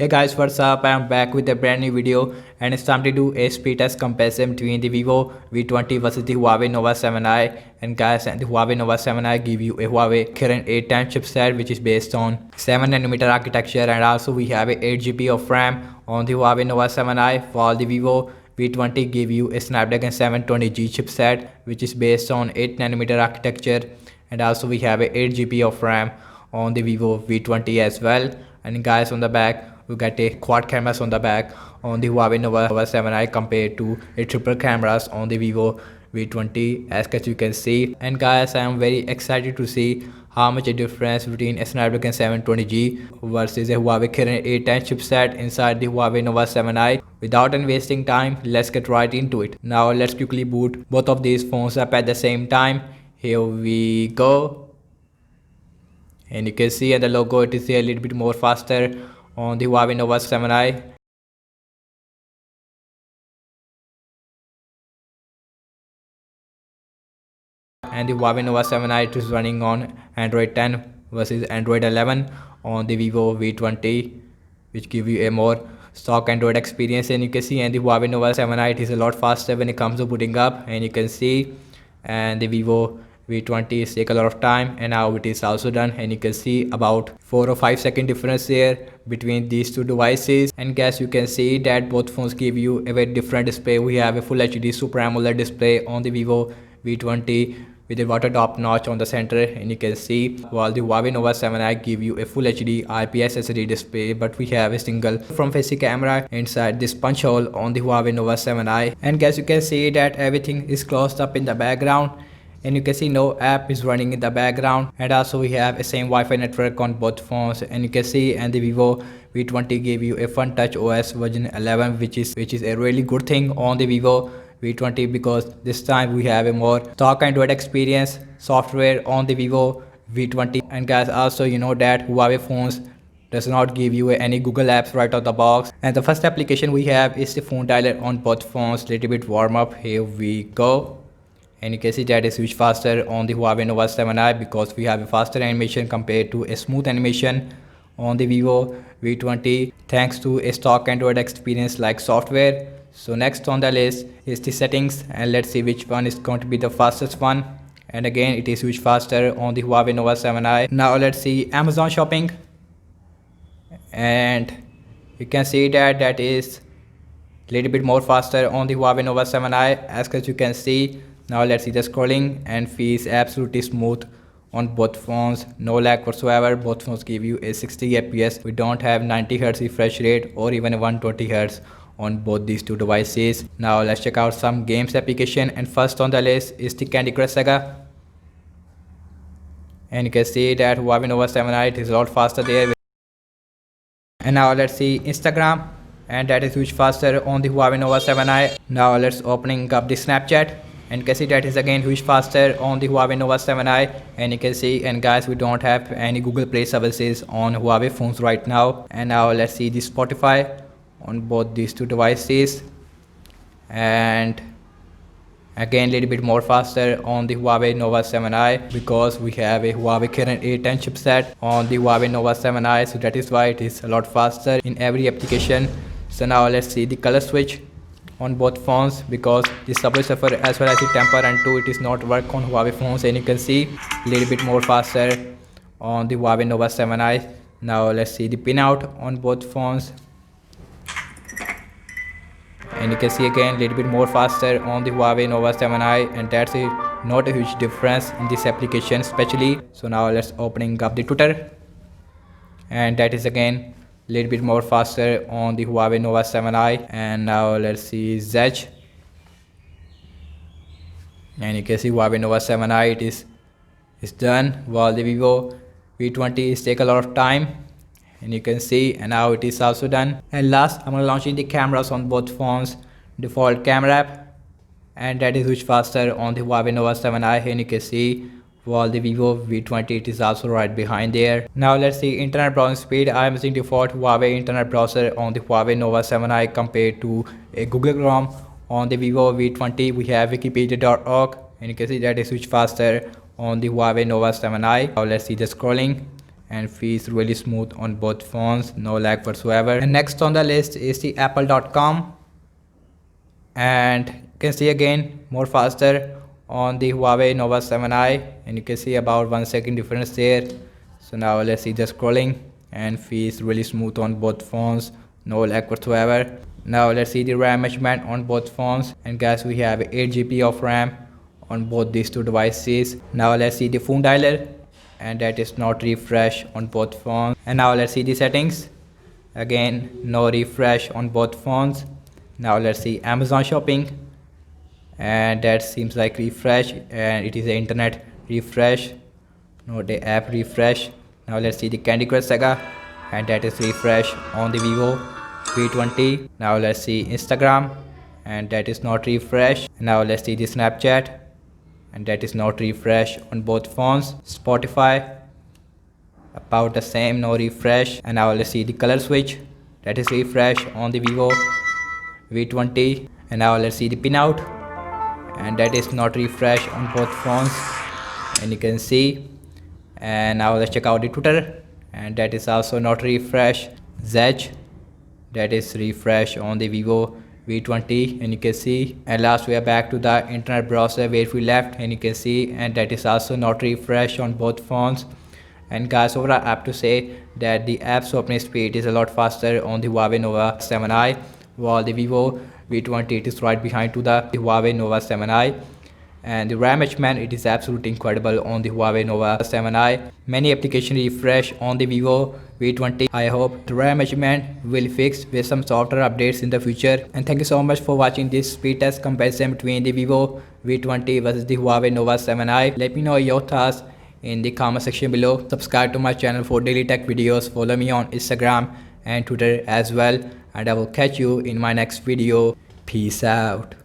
Hey guys, what's up? I'm back with a brand new video and it's time to do a speed test comparison between the Vivo V20 versus the Huawei Nova 7i. And guys, the Huawei Nova 7i give you a Huawei Kirin 8 10 chipset which is based on 7nm architecture, and also we have a 8 GB of RAM on the Huawei Nova 7i, while the Vivo V20 give you a Snapdragon 720G chipset which is based on 8nm architecture, and also we have a 8 GB of RAM on the Vivo V20 as well. And guys, on the back we get a quad cameras on the back on the Huawei Nova 7i compared to a triple cameras on the Vivo V20 as you can see. And guys, I am very excited to see how much a difference between a Snapdragon 720G versus a Huawei Kirin 810 chipset inside the Huawei Nova 7i. Without any wasting time, let's get right into it. Now let's quickly boot both of these phones up at the same time. Here we go. And you can see at the logo it is a little bit more faster on the Huawei Nova 7i. And the Huawei Nova 7i it is running on Android 10 versus Android 11 on the Vivo V20, which give you a more stock Android experience. And you can see, and the Huawei Nova 7i it is a lot faster when it comes to booting up, and you can see, and the Vivo V20 is take a lot of time, and now it is also done. And you can see about 4 or 5 second difference there between these two devices. And guys, you can see that both phones give you a very different display. We have a full HD Super AMOLED display on the Vivo V20 with a water top notch on the center, and you can see, while the Huawei Nova 7i give you a full HD IPS LCD display, but we have a single front facing camera inside this punch hole on the Huawei Nova 7i. And guys, you can see that everything is closed up in the background, and you can see no app is running in the background. And also we have a same Wi-Fi network on both phones, and you can see, and the Vivo V20 gave you a Fun Touch OS version 11, which is a really good thing on the Vivo V20, because this time we have a more stock Android experience software on the Vivo V20. And guys, also you know that Huawei phones does not give you any Google apps right out the box. And the first application we have is the phone dialer on both phones. Little bit warm up. Here we go. And you can see that is much faster on the Huawei Nova 7i, because we have a faster animation compared to a smooth animation on the Vivo V20, thanks to a stock Android experience like software. So next on the list is the settings, and let's see which one is going to be the fastest one. And again, it is much faster on the Huawei Nova 7i. Now let's see Amazon shopping, and you can see that is little bit more faster on the Huawei Nova 7i as you can see. Now let's see the scrolling, and feels absolutely smooth on both phones, no lag whatsoever. Both phones give you a 60 fps. We don't have 90 Hz refresh rate or even a 120 Hz on both these two devices. Now let's check out some games application, and first on the list is the Candy Crush Saga. And you can see that Huawei Nova 7i is a lot faster there. And now let's see Instagram, and that is much faster on the Huawei Nova 7i. Now let's opening up the Snapchat, and you can see that is again huge faster on the Huawei Nova 7i. And you can see, and guys, we don't have any Google Play services on Huawei phones right now. And now let's see the Spotify on both these two devices, and again little bit more faster on the Huawei Nova 7i, because we have a Huawei Kirin 810 chipset on the Huawei Nova 7i, so that is why it is a lot faster in every application. So now let's see the color switch on both phones, because the Subway Surfer as well as the Temper and 2 it is not work on Huawei phones. And you can see a little bit more faster on the Huawei Nova 7i. Now let's see the pinout on both phones, and you can see again a little bit more faster on the Huawei Nova 7i, and that's it, not a huge difference in this application especially. So now let's opening up the Twitter, and that is again a little bit more faster on the Huawei Nova 7i. And now let's see Zedge, and you can see Huawei Nova 7i it is done, while the Vivo V20 is take a lot of time. And you can see, and now it is also done. And last, I'm launching the cameras on both phones. Default camera app, and that is much faster on the Huawei Nova 7i, and you can see, while the Vivo V20 it is also right behind there. Now let's see internet browsing speed. I am using default Huawei internet browser on the Huawei Nova 7i compared to a Google Chrome on the Vivo V20. We have wikipedia.org, and you can see that is much faster on the Huawei Nova 7i. Now let's see the scrolling, and feels really smooth on both phones, no lag whatsoever. And next on the list is the apple.com, and you can see again more faster on the Huawei Nova 7i, and you can see about 1 second difference there. So now let's see the scrolling, and feels really smooth on both phones, no lag whatsoever. Now let's see the RAM measurement on both phones, and guys, we have 8 GB of RAM on both these two devices. Now let's see the phone dialer, and that is not refresh on both phones. And now let's see the settings, again no refresh on both phones. Now let's see Amazon shopping, and that seems like refresh, and it is the internet refresh, not the app refresh. Now let's see the Candy Crush Saga, and that is refresh on the Vivo V20. Now let's see Instagram, and that is not refresh. Now let's see the Snapchat, and that is not refresh on both phones. Spotify, about the same, no refresh. And now let's see the color switch, that is refresh on the Vivo V20. And now let's see the pinout, and that is not refresh on both phones, and you can see. And now let's check out the Twitter, and that is also not refresh. Zedge, that is refresh on the Vivo V20, and you can see. And last, we are back to the internet browser where we left, and you can see, and that is also not refresh on both phones. And guys, overall I have to say that the app's opening speed is a lot faster on the Huawei Nova 7i, while the Vivo V20 it is right behind to the Huawei Nova 7i. And the RAM measurement, it is absolutely incredible on the Huawei Nova 7i. Many application refresh on the Vivo V20. I hope the RAM measurement will fix with some software updates in the future. And thank you so much for watching this speed test comparison between the Vivo V20 versus the Huawei Nova 7i. Let me know your thoughts in the comment section below. Subscribe to my channel for daily tech videos. Follow me on Instagram and Twitter as well. And I will catch you in my next video. Peace out.